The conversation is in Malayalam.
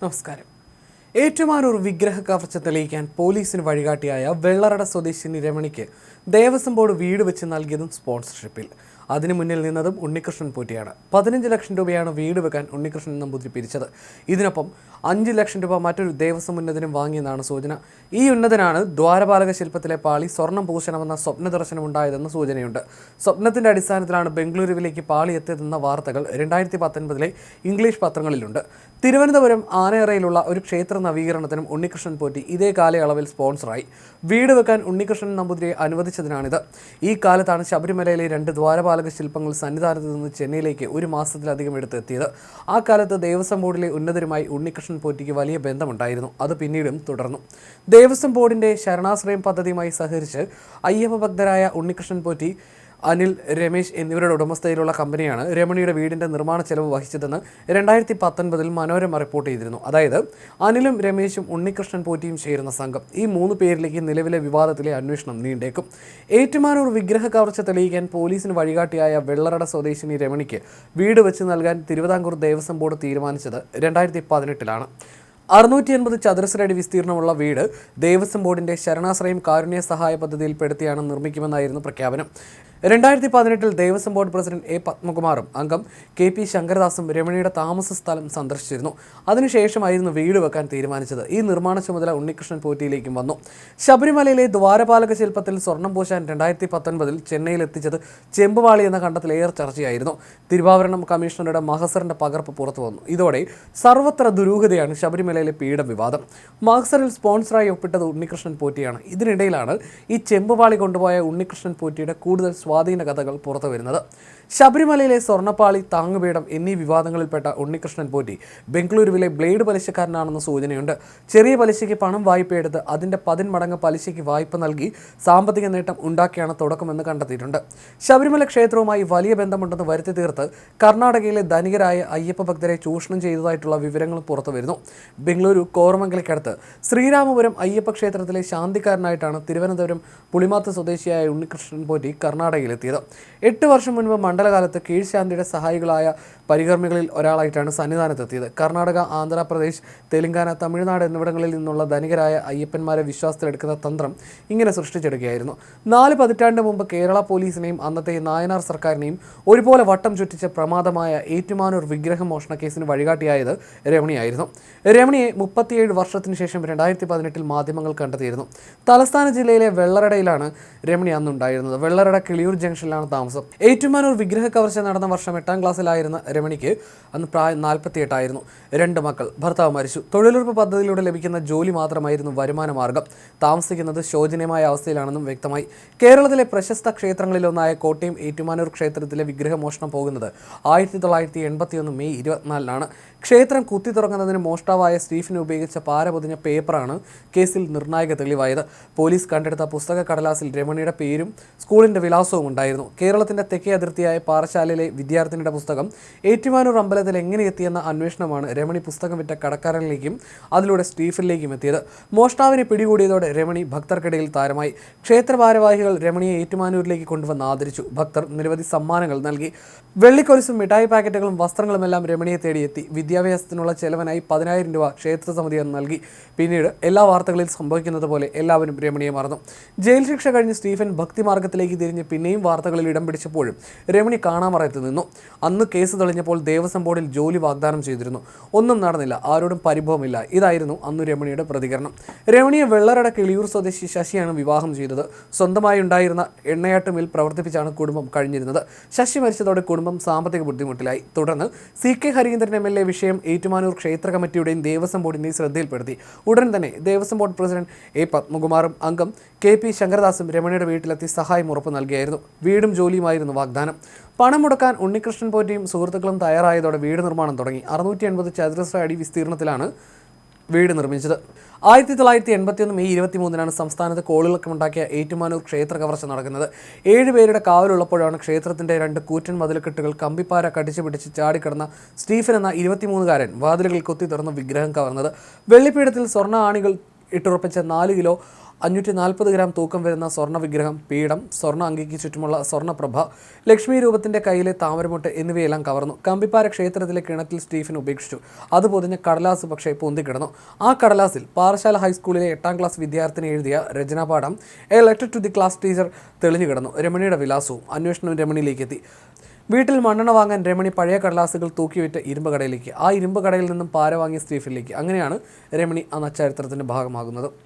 നമസ്കാരം. ഏറ്റുമാനൂർ വിഗ്രഹ കവർച്ച തെളിയിക്കാൻ പോലീസിന് വഴികാട്ടിയായ വെള്ളറട സ്വദേശിനി രമണിക്ക് ദേവസ്വം ബോർഡ് വീട് വെച്ച് നൽകിയതും സ്പോൺസർഷിപ്പിൽ. അതിനു മുന്നിൽ നിന്നതും ഉണ്ണികൃഷ്ണൻ പോറ്റിയാണ്. 15 ലക്ഷം രൂപയാണ് വീട് വെക്കാൻ ഉണ്ണികൃഷ്ണൻ നമ്പൂതിരി പിരിച്ചത്. ഇതിനൊപ്പം 5 ലക്ഷം രൂപ മറ്റൊരു ദേവസ്വം ഉന്നതനും വാങ്ങിയെന്നാണ് സൂചന. ഈ ഉന്നതനാണ് ദ്വാരപാലക ശില്പത്തിലെ പാളി സ്വർണം പൂശണമെന്ന സ്വപ്ന ദർശനമുണ്ടായതെന്ന് സൂചനയുണ്ട്. സ്വപ്നത്തിന്റെ അടിസ്ഥാനത്തിലാണ് ബംഗളൂരുവിലേക്ക് പാളി എത്തിയതെന്ന വാർത്തകൾ 2019 ഇംഗ്ലീഷ് പത്രങ്ങളിലുണ്ട്. തിരുവനന്തപുരം ആനയറയിലുള്ള ഒരു ക്ഷേത്ര നവീകരണത്തിനും ഉണ്ണികൃഷ്ണൻ പോറ്റി ഇതേ കാലയളവിൽ സ്പോൺസറായി. വീട് വെക്കാൻ ഉണ്ണികൃഷ്ണൻ നമ്പൂതിരിയെ അനുവദിച്ചതിനാണിത്. ഈ കാലത്താണ് ശബരിമലയിലെ 2 ദ്വാരപാലക ശില്പങ്ങൾ സന്നിധാനത്ത് നിന്ന് ചെന്നൈയിലേക്ക് ഒരു മാസത്തിലധികം എടുത്തെത്തിയത്. ആ കാലത്ത് ദേവസ്വം ബോർഡിലെ ഉന്നതരുമായി ഉണ്ണികൃഷ്ണൻ പോറ്റിക്ക് വലിയ ബന്ധമുണ്ടായിരുന്നു. അത് പിന്നീടും തുടർന്നു. ദേവസ്വം ബോർഡിന്റെ ശരണാശ്രയം പദ്ധതിയുമായി സഹകരിച്ച് അയ്യപ്പ ഭക്തരായ ഉണ്ണികൃഷ്ണൻ പോറ്റി, അനിൽ, രമേശ് എന്നിവരുടെ ഉടമസ്ഥതയിലുള്ള കമ്പനിയാണ് രമണിയുടെ വീടിന്റെ നിർമ്മാണ ചെലവ് വഹിച്ചതെന്ന് 2019 മനോരമ റിപ്പോർട്ട് ചെയ്തിരുന്നു. അതായത് അനിലും രമേശും ഉണ്ണികൃഷ്ണൻ പോറ്റിയും ചേരുന്ന സംഘം. ഈ 3 പേരിലേക്ക് നിലവിലെ വിവാദത്തിലെ അന്വേഷണം നീണ്ടേക്കും. ഏറ്റുമാനൂർ വിഗ്രഹ കവർച്ച തെളിയിക്കാൻ പോലീസിന് വഴികാട്ടിയായ വെള്ളറട സ്വദേശിനി രമണിക്ക് വീട് വെച്ച് നൽകാൻ തിരുവിതാംകൂർ ദേവസ്വം ബോർഡ് തീരുമാനിച്ചത് 2018 680 ചതുരശ്ര അടി വിസ്തീർണമുള്ള വീട് ദേവസ്വം ബോർഡിന്റെ ശരണാശ്രയം കാരുണ്യ സഹായ പദ്ധതിയിൽപ്പെടുത്തിയാണ് നിർമ്മിക്കുമെന്നായിരുന്നു പ്രഖ്യാപനം. 2018 ദേവസ്വം ബോർഡ് പ്രസിഡന്റ് എ പത്മകുമാറും അംഗം KP ശങ്കരദാസും രമണിയുടെ താമസ സ്ഥലം സന്ദർശിച്ചിരുന്നു. അതിനുശേഷമായിരുന്നു വീട് വെക്കാൻ തീരുമാനിച്ചത്. ഈ നിർമ്മാണ ചുമതല ഉണ്ണികൃഷ്ണൻ പോറ്റിയിലേക്കും വന്നു. ശബരിമലയിലെ ദ്വാരപാലക ശില്പത്തിൽ സ്വർണം പൂശാൻ 2019 ചെന്നൈയിൽ എത്തിച്ചത് ചെമ്പുവാളി എന്ന കണ്ടെത്തൽ ഏറെ ചർച്ചയായിരുന്നു. തിരുവാഭരണം കമ്മീഷണറുടെ മഹസറിന്റെ പകർപ്പ് പുറത്തു വന്നു. ഇതോടെ സർവത്ര ദുരൂഹതയാണ് ശബരിമലയിലെ പീഡ വിവാദം. മഹസറിൽ സ്പോൺസറായി ഒപ്പിട്ടത് ഉണ്ണികൃഷ്ണൻ പോറ്റിയാണ്. ഇതിനിടയിലാണ് ഈ ചെമ്പുവാളി കൊണ്ടുപോയ ഉണ്ണികൃഷ്ണൻ പോറ്റിയുടെ കൂടുതൽ സ്വാധീന കഥകൾ പുറത്തു വരുന്നത്. ശബരിമലയിലെ സ്വർണ്ണപ്പാളി, താങ്ങുപീഠം എന്നീ വിവാദങ്ങളിൽപ്പെട്ട ഉണ്ണികൃഷ്ണൻ പോറ്റി ബംഗളൂരുവിലെ ബ്ലേഡ് പലിശക്കാരനാണെന്ന സൂചനയുണ്ട്. ചെറിയ പലിശയ്ക്ക് പണം വായ്പയെടുത്ത് അതിൻ്റെ 10 മടങ്ങ് പലിശയ്ക്ക് വായ്പ നൽകി സാമ്പത്തിക നേട്ടം ഉണ്ടാക്കിയാണ് തുടക്കമെന്ന് കണ്ടെത്തിയിട്ടുണ്ട്. ശബരിമല ക്ഷേത്രവുമായി വലിയ ബന്ധമുണ്ടെന്ന് വരുത്തി തീർത്ത് കർണാടകയിലെ ധനികരായ അയ്യപ്പ ഭക്തരെ ചൂഷണം ചെയ്തതായിട്ടുള്ള വിവരങ്ങൾ പുറത്തു വരുന്നു. ബംഗളൂരു കോറമംഗലയ്ക്കടുത്ത് ശ്രീരാമപുരം അയ്യപ്പ ക്ഷേത്രത്തിലെ ശാന്തിക്കാരനായിട്ടാണ് തിരുവനന്തപുരം പുളിമാത്ത് സ്വദേശിയായ ഉണ്ണികൃഷ്ണൻ പോറ്റി കർണാടകയിലെത്തിയത്. 8 വർഷം മുൻപ് മണ്ഡലകാലത്ത് കീഴ്ശാന്തിയുടെ സഹായികളായ പരികർമ്മികളിൽ ഒരാളായിട്ടാണ് സന്നിധാനത്തെത്തിയത്. കർണാടക, ആന്ധ്രാപ്രദേശ്, തെലങ്കാന, തമിഴ്നാട് എന്നിവിടങ്ങളിൽ നിന്നുള്ള ധനികരായ അയ്യപ്പന്മാരെ വിശ്വാസത്തിലെടുക്കുന്ന തന്ത്രം ഇങ്ങനെ സൃഷ്ടിച്ചെടുക്കുകയായിരുന്നു. 4 പതിറ്റാണ്ട് മുമ്പ് കേരള പോലീസിനെയും അന്നത്തെ നായനാർ സർക്കാരിനെയും ഒരുപോലെ വട്ടം ചുറ്റിച്ച പ്രമാദമായ ഏറ്റുമാനൂർ വിഗ്രഹ മോഷണ കേസിന് വഴികാട്ടിയായത് രമണിയായിരുന്നു. രമണിയെ 37 വർഷത്തിനു ശേഷം 2018 മാധ്യമങ്ങൾ കണ്ടെത്തിയിരുന്നു. തലസ്ഥാന ജില്ലയിലെ വെള്ളറടയിലാണ് രമണി അന്നുണ്ടായിരുന്നത്. വെള്ളറട കിളിയൂർ ജംഗ്ഷനിലാണ് താമസം. ഏറ്റുമാനൂർ വിഗ്രഹ കവർച്ച നടന്ന വർഷം 8ാം ക്ലാസ്സിലായിരുന്ന രമണിക്ക് അന്ന് പ്രായം 48 ആയിരുന്നു. 2 മക്കൾ. ഭർത്താവ് മരിച്ചു. തൊഴിലുറപ്പ് പദ്ധതിയിലൂടെ ലഭിക്കുന്ന ജോലി മാത്രമായിരുന്നു വരുമാന മാർഗം. താമസിക്കുന്നത് ശോചനീയമായ അവസ്ഥയിലാണെന്നും വ്യക്തമായി. കേരളത്തിലെ പ്രശസ്ത ക്ഷേത്രങ്ങളിലൊന്നായ കോട്ടയം ഏറ്റുമാനൂർ ക്ഷേത്രത്തിലെ വിഗ്രഹമോഷണം പോകുന്നത് 1981 മെയ് 24 ക്ഷേത്രം കുത്തി തുറക്കുന്നതിന് മോഷ്ടാവായ സ്റ്റീഫന് ഉപയോഗിച്ച പാര പൊതിഞ്ഞ പേപ്പറാണ് കേസിൽ നിർണായക തെളിവായത്. പോലീസ് കണ്ടെടുത്ത പുസ്തക കടലാസിൽ രമണിയുടെ പേരും സ്കൂളിന്റെ വിലാസവും ഉണ്ടായിരുന്നു. കേരളത്തിന്റെ തെക്കേ അതിർത്തിയായ പാറശാലയിലെ വിദ്യാർത്ഥിനിയുടെ പുസ്തകം ഏറ്റുമാനൂർ അമ്പലത്തിൽ എങ്ങനെ എത്തിയെന്ന അന്വേഷണമാണ് രമണി പുസ്തകം വിറ്റ കടക്കാരനിലേക്കും അതിലൂടെ സ്റ്റീഫനിലേക്കും എത്തിയത്. മോഷ്ടാവിനെ പിടികൂടിയതോടെ രമണി ഭക്തർക്കിടയിൽ താരമായി. ക്ഷേത്ര ഭാരവാഹികൾ രമണിയെ ഏറ്റുമാനൂരിലേക്ക് കൊണ്ടുവന്ന് ആദരിച്ചു. ഭക്തർ നിരവധി സമ്മാനങ്ങൾ നൽകി. വെള്ളിക്കൊലുസും മിഠായി പാക്കറ്റുകളും വസ്ത്രങ്ങളുമെല്ലാം രമണിയെ തേടിയെത്തി. വിദ്യാഭ്യാസത്തിനുള്ള ചെലവിനായി 10,000 രൂപ ക്ഷേത്ര സമിതി നൽകി. പിന്നീട് എല്ലാ വാർത്തകളിൽ സംഭവിക്കുന്നത് പോലെ എല്ലാവരും രമണിയെ മറന്നു. ജയിൽ ശിക്ഷ കഴിഞ്ഞ് സ്റ്റീഫൻ ഭക്തിമാർഗത്തിലേക്ക് തിരിഞ്ഞ് പിന്നെയും വാർത്തകളിൽ ഇടം പിടിച്ചപ്പോഴും രമണി കാണാമറയത്ത് നിന്നു. അന്ന് കേസ് തെളിഞ്ഞപ്പോൾ ദേവസ്വം ബോർഡിൽ ജോലി വാഗ്ദാനം ചെയ്തിരുന്നു. ഒന്നും നടന്നില്ല. ആരോടും പരിഭവമില്ല. ഇതായിരുന്നു അന്ന് രമണിയുടെ പ്രതികരണം. രമണിയെ വെള്ളറട കിളിയൂർ സ്വദേശി ശശിയാണ് വിവാഹം ചെയ്തത്. സ്വന്തമായി ഉണ്ടായിരുന്ന എണ്ണയാട്ട് മിൽ പ്രവർത്തിപ്പിച്ചാണ് കുടുംബം കഴിഞ്ഞിരുന്നത്. ശശി മരിച്ചതോടെ കുടുംബം സാമ്പത്തിക ബുദ്ധിമുട്ടിലായി. തുടർന്ന് CK ഹരീന്ദ്രൻ MLA വിഷയം ഏറ്റുമാനൂർ ക്ഷേത്ര കമ്മിറ്റിയുടെയും ദേവസ്വം ബോർഡിന്റെയും ശ്രദ്ധയിൽപ്പെടുത്തി. ഉടൻ തന്നെ ദേവസ്വം ബോർഡ് പ്രസിഡന്റ് എ പത്മകുമാറും അംഗം KP ശങ്കരദാസും രമണിയുടെ വീട്ടിലെത്തി സഹായം ഉറപ്പ് നൽകിയായിരുന്നു. വീടും ജോലിയുമായിരുന്നു വാഗ്ദാനം. പണം മുടക്കാൻ ഉണ്ണികൃഷ്ണൻ പോറ്റിയും സുഹൃത്തുക്കളും തയ്യാറായതോടെ വീട് നിർമ്മാണം തുടങ്ങി. 680 ചതുരശ്ര അടി വിസ്തീർണത്തിലാണ് വീട് നിർമ്മിച്ചത്. 1981 മെയ് 23 സംസ്ഥാനത്ത് കോളിളക്കമുണ്ടാക്കിയ ഏറ്റുമാനൂർ ക്ഷേത്ര കവർച്ച നടക്കുന്നത്. 7 പേരുടെ കാവലുള്ളപ്പോഴാണ് ക്ഷേത്രത്തിന്റെ 2 കൂറ്റൻ മതിൽക്കെട്ടുകൾ കമ്പിപ്പാര കടിച്ചു പിടിച്ച് ചാടിക്കിടന്ന സ്റ്റീഫൻ എന്ന 23-കാരൻ വാതിലുകൾ കൊത്തി തുറന്ന് വിഗ്രഹം കവർന്നത്. വെള്ളിപ്പീഠത്തിൽ സ്വർണ്ണ ആണികൾ ഇട്ടുറപ്പിച്ച 4 കിലോ 540 ഗ്രാം തൂക്കം വരുന്ന സ്വർണ്ണ വിഗ്രഹം, പീഠം, സ്വർണ്ണ അങ്കിക്ക് ചുറ്റുമുള്ള സ്വർണ്ണപ്രഭ, ലക്ഷ്മി രൂപത്തിന്റെ കയ്യിലെ താമരമുട്ട് എന്നിവയെല്ലാം കവർന്നു. കമ്പിപ്പാര ക്ഷേത്രത്തിലെ കിണറ്റിൽ സ്റ്റീഫൻ ഉപേക്ഷിച്ചു. അത് പൊതിഞ്ഞ കടലാസ് പക്ഷേ പൊന്തിക്കിടന്നു. ആ കടലാസിൽ പാറശാല ഹൈസ്കൂളിലെ 8ാം ക്ലാസ് വിദ്യാർത്ഥിനി എഴുതിയ രചനാപാഠം a letter to the class teacher തെളിഞ്ഞു കിടന്നു. രമണിയുടെ വിലാസവും. അന്വേഷണം രമണിയിലേക്ക് എത്തി. വീട്ടിൽ മണ്ണെണ്ണ വാങ്ങാൻ രമണി പഴയ കടലാസുകൾ തൂക്കിവിറ്റ് ഇരുമ്പ് കടയിലേക്ക്, ആ ഇരുമ്പ് കടയിൽ നിന്നും പാര വാങ്ങിയ സ്റ്റീഫനിലേക്ക്. അങ്ങനെയാണ് രമണി ആ നച്ചരിത്രത്തിന്റെ ഭാഗമാകുന്നത്.